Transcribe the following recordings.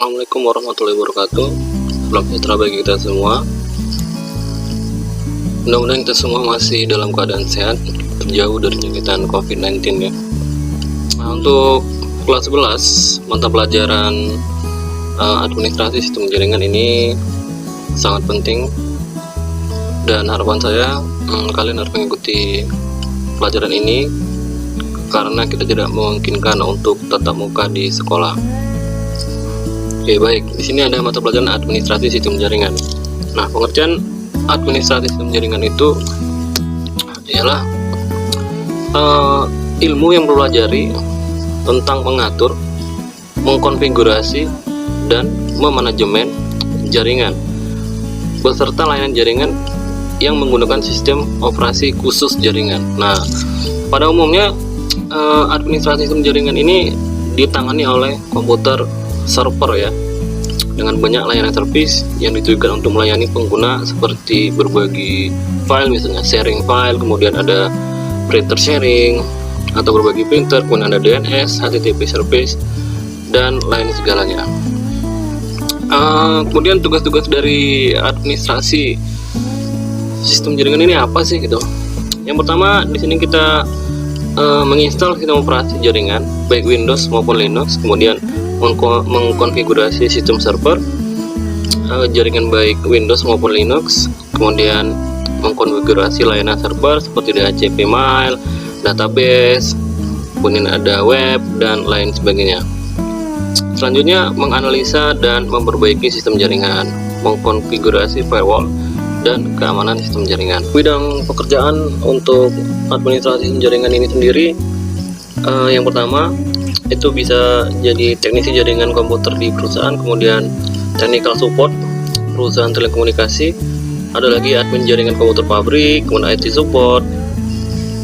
Assalamualaikum warahmatullahi wabarakatuh. Salam sejahtera bagi kita semua. Mudah-mudahan kita semua masih dalam keadaan sehat, terjauh dari jangkitan COVID-19 ya. Nah, untuk kelas 11 mata pelajaran administrasi sistem jaringan ini sangat penting, dan harapan saya kalian harus mengikuti pelajaran ini karena kita tidak memungkinkan untuk tatap muka di sekolah. Oke, baik. Di sini ada mata pelajaran administrasi sistem jaringan. Nah, pengertian administrasi sistem jaringan itu ialah ilmu yang mempelajari tentang mengatur, mengkonfigurasi, dan memanajemen jaringan beserta layanan jaringan yang menggunakan sistem operasi khusus jaringan. Nah, pada umumnya administrasi sistem jaringan ini ditangani oleh komputer server ya, dengan banyak layanan service yang ditujukan untuk melayani pengguna seperti berbagi file, misalnya sharing file, kemudian ada printer sharing atau berbagi printer, kemudian ada DNS, HTTP service, dan lain segalanya. Kemudian tugas-tugas dari administrasi sistem jaringan ini apa sih gitu? Yang pertama, di sini kita menginstal sistem operasi jaringan baik Windows maupun Linux, kemudian mengkonfigurasi sistem server jaringan baik Windows maupun Linux, kemudian mengkonfigurasi layanan server seperti DHCP mail, database, kemudian ada web, dan lain sebagainya. Selanjutnya, menganalisa dan memperbaiki sistem jaringan, mengkonfigurasi firewall, dan keamanan sistem jaringan. Bidang pekerjaan untuk administrasi sistem jaringan ini sendiri, yang pertama itu bisa jadi teknisi jaringan komputer di perusahaan, kemudian technical support perusahaan telekomunikasi, ada lagi admin jaringan komputer pabrik, kemudian IT support,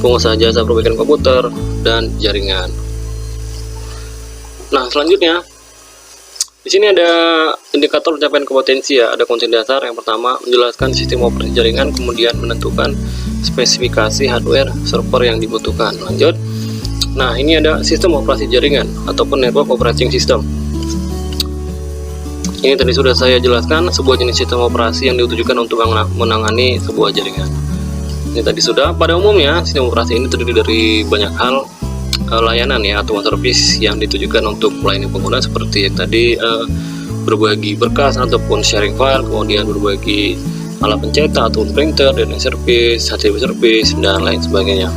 pengusaha jasa perbaikan komputer, dan jaringan. Nah, selanjutnya di sini ada indikator pencapaian kompetensi ya, ada kunci dasar. Yang pertama, menjelaskan sistem operasi jaringan, kemudian menentukan spesifikasi hardware server yang dibutuhkan. Lanjut. Nah, ini ada sistem operasi jaringan ataupun network operating system. Ini tadi sudah saya jelaskan, sebuah jenis sistem operasi yang ditujukan untuk menangani sebuah jaringan. Ini tadi sudah. Pada umumnya, sistem operasi ini terdiri dari banyak hal layanan ya atau service yang ditujukan untuk melayani pengguna seperti yang tadi berbagi berkas ataupun sharing file, kemudian berbagi alat pencetak atau printer, DNS service, HTTP service, dan lain sebagainya.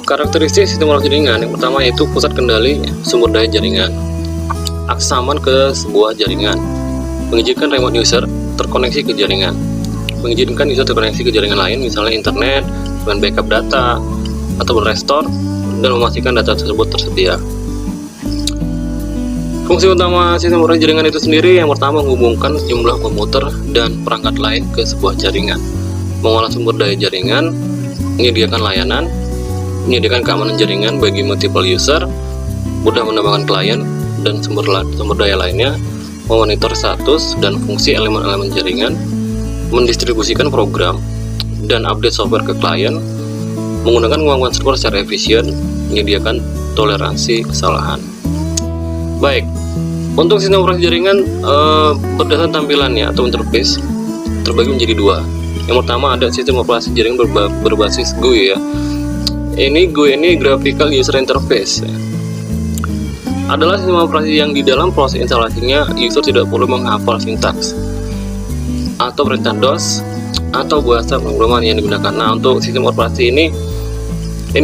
Karakteristik sistem operasi jaringan yang pertama yaitu pusat kendali sumber daya jaringan, aksaman ke sebuah jaringan, mengizinkan remote user terkoneksi ke jaringan, mengizinkan user terkoneksi ke jaringan lain, misalnya internet, dengan backup data atau restore, dan memastikan data tersebut tersedia. Fungsi utama sistem operasi jaringan itu sendiri yang pertama menghubungkan sejumlah komputer dan perangkat lain ke sebuah jaringan, mengolah sumber daya jaringan, menyediakan layanan, menyediakan keamanan jaringan bagi multiple user, mudah menambahkan klien dan sumber daya lainnya, memonitor status dan fungsi elemen-elemen jaringan, mendistribusikan program dan update software ke klien, menggunakan kemampuan server secara efisien, menyediakan toleransi kesalahan. Baik, untuk sistem operasi jaringan berdasarkan tampilannya atau interface terbagi menjadi dua. Yang pertama ada sistem operasi jaringan berbasis GUI ya. GUI ini graphical user interface ya. Adalah sistem operasi yang di dalam proses instalasinya user tidak perlu menghafal sintaks atau perintah DOS atau bahasa pemrograman yang digunakan. Nah, untuk sistem operasi ini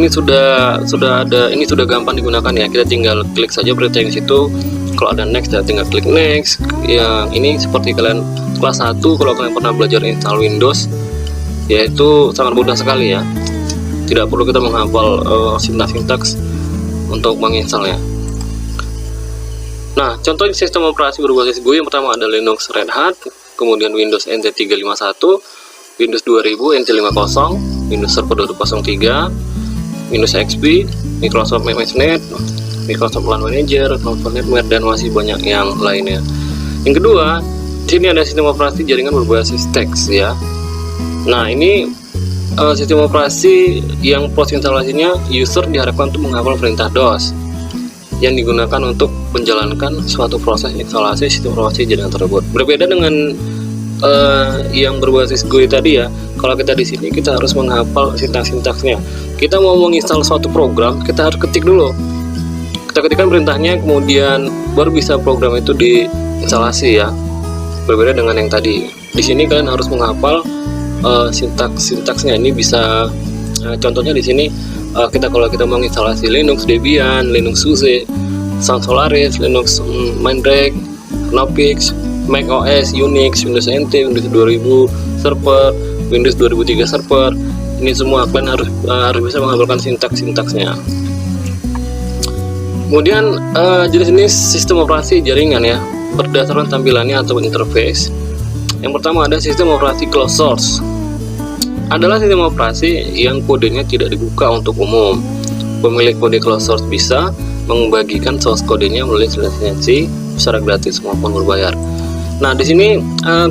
sudah gampang digunakan ya. Kita tinggal klik saja perintah yang situ. Kalau ada next, ya tinggal klik next. Yang ini seperti kalian kelas 1 kalau kalian pernah belajar install Windows, yaitu sangat mudah sekali ya. Tidak perlu kita menghafal sintaks untuk menginstalnya. Nah, contoh sistem operasi berbasis GUI yang pertama ada Linux Red Hat, kemudian Windows NT 351, Windows 2000 NT 50, Windows Server 2003, Windows XP, Microsoft Management, Microsoft LAN Manager, Microsoft Network, dan masih banyak yang lainnya. Yang kedua, di sini ada sistem operasi jaringan berbasis teks ya. Nah, ini sistem operasi yang proses instalasinya user diharapkan untuk menghafal perintah DOS yang digunakan untuk menjalankan suatu proses instalasi sistem informasi jaringan tersebut. Berbeda dengan yang berbasis GUI tadi ya. Kalau kita di sini kita harus menghafal sintaks-sintaksnya. Kita mau menginstal suatu program, kita harus ketik dulu. Kita ketikkan perintahnya, kemudian baru bisa program itu diinstalasi ya. Berbeda dengan yang tadi. Di sini kalian harus menghafal sintaks-sintaksnya. Ini bisa contohnya di sini kalau kita mau instalasi Linux, Debian, Linux SUSE, Sun Solaris, Linux Mandrake, Knoppix, Mac OS, Unix, Windows NT, Windows 2000 server, Windows 2003 server. Ini semua kalian harus bisa menghafalkan sintaks-sintaksnya. Kemudian jenis-jenis sistem operasi jaringan ya, berdasarkan tampilannya atau interface. Yang pertama ada sistem operasi closed source. Adalah sistem operasi yang kodenya tidak dibuka untuk umum. Pemilik kode closed source bisa membagikan source kodenya melalui lisensi secara gratis maupun berbayar. Nah, di sini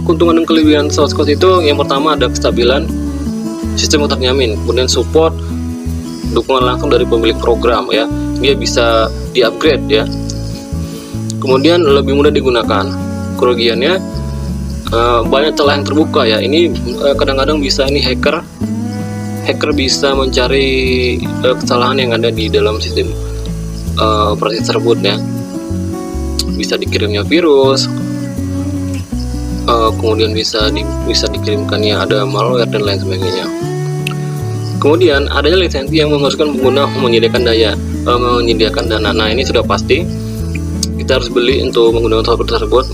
keuntungan dan kelebihan source code itu yang pertama ada kestabilan sistem terjamin, kemudian support dukungan langsung dari pemilik program ya. Dia bisa di-upgrade ya. Kemudian lebih mudah digunakan. Kerugiannya banyak celah yang terbuka ya. Ini kadang-kadang bisa hacker bisa mencari kesalahan yang ada di dalam sistem operasi tersebut ya. Bisa dikirimnya virus, kemudian bisa dikirimkannya ada malware dan lain sebagainya. Kemudian adanya lisensi yang mengharuskan pengguna menyediakan dana. Nah, ini sudah pasti kita harus beli untuk menggunakan software tersebut.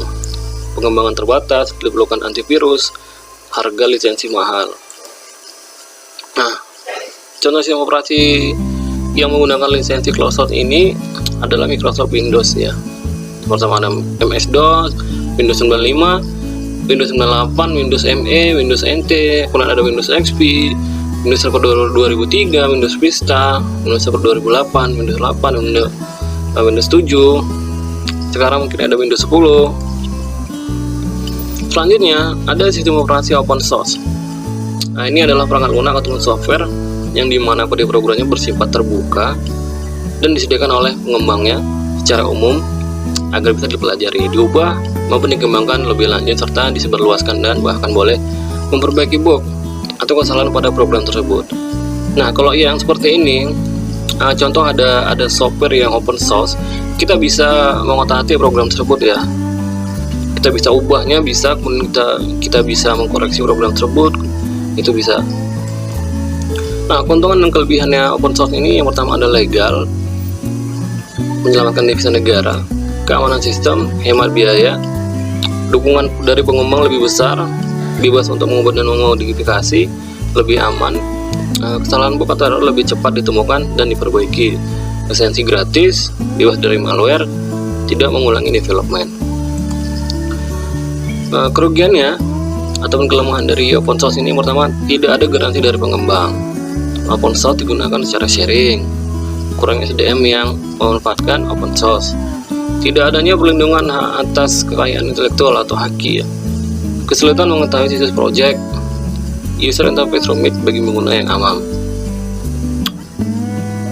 Pengembangan terbatas, developan antivirus, harga lisensi mahal. Nah, contoh sistem operasi yang menggunakan lisensi closed source ini adalah Microsoft Windows ya. Pertama ada MS-DOS, Windows 95, Windows 98, Windows ME, Windows NT, kemudian ada Windows XP, Windows Server 2003, Windows Vista, Windows Server 2008, Windows 8, Windows 7. Sekarang mungkin ada Windows 10. Selanjutnya ada sistem operasi open source. Nah, ini adalah perangkat lunak atau software yang dimana kode programnya bersifat terbuka dan disediakan oleh pengembangnya secara umum agar bisa dipelajari, diubah maupun dikembangkan lebih lanjut serta disebarluaskan dan bahkan boleh memperbaiki bug atau kesalahan pada program tersebut. Nah, kalau yang seperti ini, contoh ada software yang open source, kita bisa mengotak-atik program tersebut ya. Kita bisa ubahnya, kemudian kita bisa mengkoreksi program tersebut, itu bisa. Nah, keuntungan dan kelebihannya open source ini yang pertama adalah legal, menyelamatkan devisa negara, keamanan sistem, hemat biaya, dukungan dari pengembang lebih besar, bebas untuk mengubah dan memodifikasi, lebih aman, kesalahan bug atau error lebih cepat ditemukan dan diperbaiki, lisensi gratis, bebas dari malware, tidak mengulangi development. Kerugiannya ataupun kelemahan dari open source ini yang pertama tidak ada garansi dari pengembang. Open source digunakan secara sharing, kurang SDM yang memanfaatkan open source, tidak adanya perlindungan hak atas kekayaan intelektual atau haki ya. Kesulitan mengetahui situs project, user interface rumit bagi pengguna yang awam.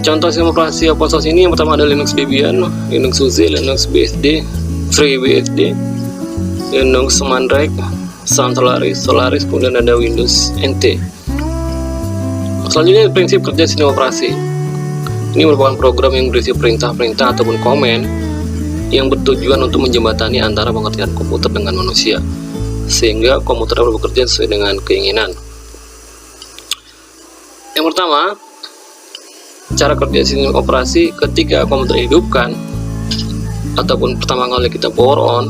Contoh sistem operasi open source ini yang pertama ada Linux Debian, Linux SUSE, Linux BSD, FreeBSD, Linux Mandrake, Sun Solaris, kemudian ada Windows NT. Selanjutnya prinsip kerja sistem operasi. Ini merupakan program yang berisi perintah-perintah ataupun komen yang bertujuan untuk menjembatani antara pengertian komputer dengan manusia, sehingga komputer dapat bekerja sesuai dengan keinginan. Yang pertama, cara kerja sistem operasi ketika komputer dihidupkan ataupun pertama kali kita power on,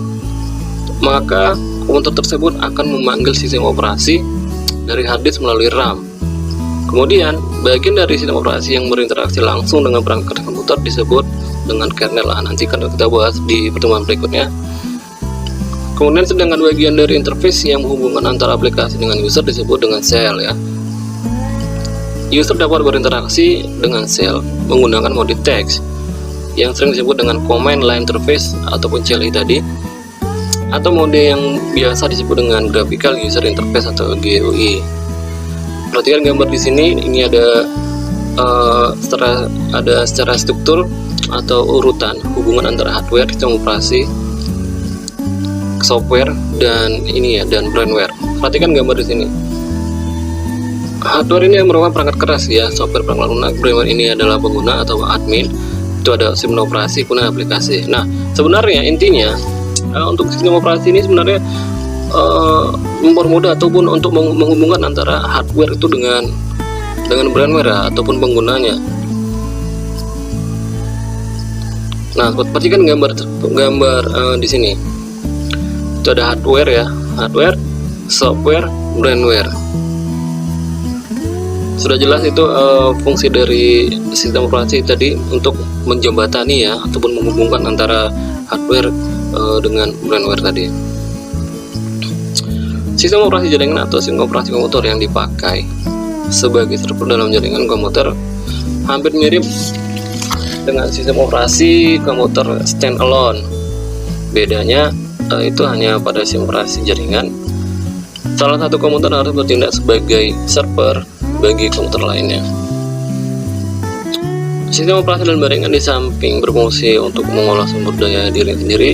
maka komputer tersebut akan memanggil sistem operasi dari hard disk melalui RAM. Kemudian, bagian dari sistem operasi yang berinteraksi langsung dengan perangkat komputer disebut dengan kernel. Nanti akan kita bahas di pertemuan berikutnya. Kemudian, sedangkan bagian dari interface yang menghubungkan antara aplikasi dengan user disebut dengan shell ya. User dapat berinteraksi dengan shell menggunakan mode teks yang sering disebut dengan command line interface ataupun CLI tadi, atau mode yang biasa disebut dengan graphical user interface atau GUI. Perhatikan gambar di sini, ini ada secara struktur atau urutan hubungan antara hardware, sistem operasi, software, dan ini ya, dan brandware. Perhatikan gambar di sini. Hardware ini merupakan perangkat keras ya, software perangkat lunak, brandware ini adalah pengguna atau admin, itu ada sistem operasi, kemudian aplikasi. Nah, sebenarnya intinya untuk sistem operasi ini sebenarnya mempermudah ataupun untuk menghubungkan antara hardware itu dengan brandware ya, ataupun penggunanya. Nah, perhatikan gambar di sini. Itu ada hardware ya, hardware, software, brandware. Sudah jelas itu fungsi dari sistem operasi tadi untuk menjembatani ya, ataupun menghubungkan antara hardware dengan brandware tadi. Sistem operasi jaringan atau sistem operasi komputer yang dipakai sebagai server dalam jaringan komputer hampir mirip dengan sistem operasi komputer standalone. Bedanya itu hanya pada sistem operasi jaringan, salah satu komputer harus bertindak sebagai server bagi komputer lainnya. Sistem operasi dan jaringan di samping berfungsi untuk mengolah sumber daya diri sendiri,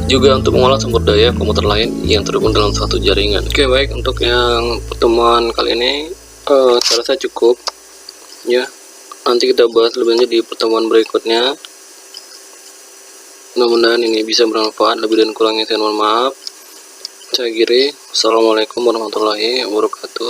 juga untuk mengolah sumber daya komputer lain yang terhubung dalam suatu jaringan. Oke, baik, untuk yang pertemuan kali ini saya rasa cukup ya. Nanti kita bahas lebih lanjut di pertemuan berikutnya. Mudah-mudahan ini bisa bermanfaat. Lebih dan kurangnya saya mohon maaf. Saya Giri. Assalamualaikum warahmatullahi wabarakatuh.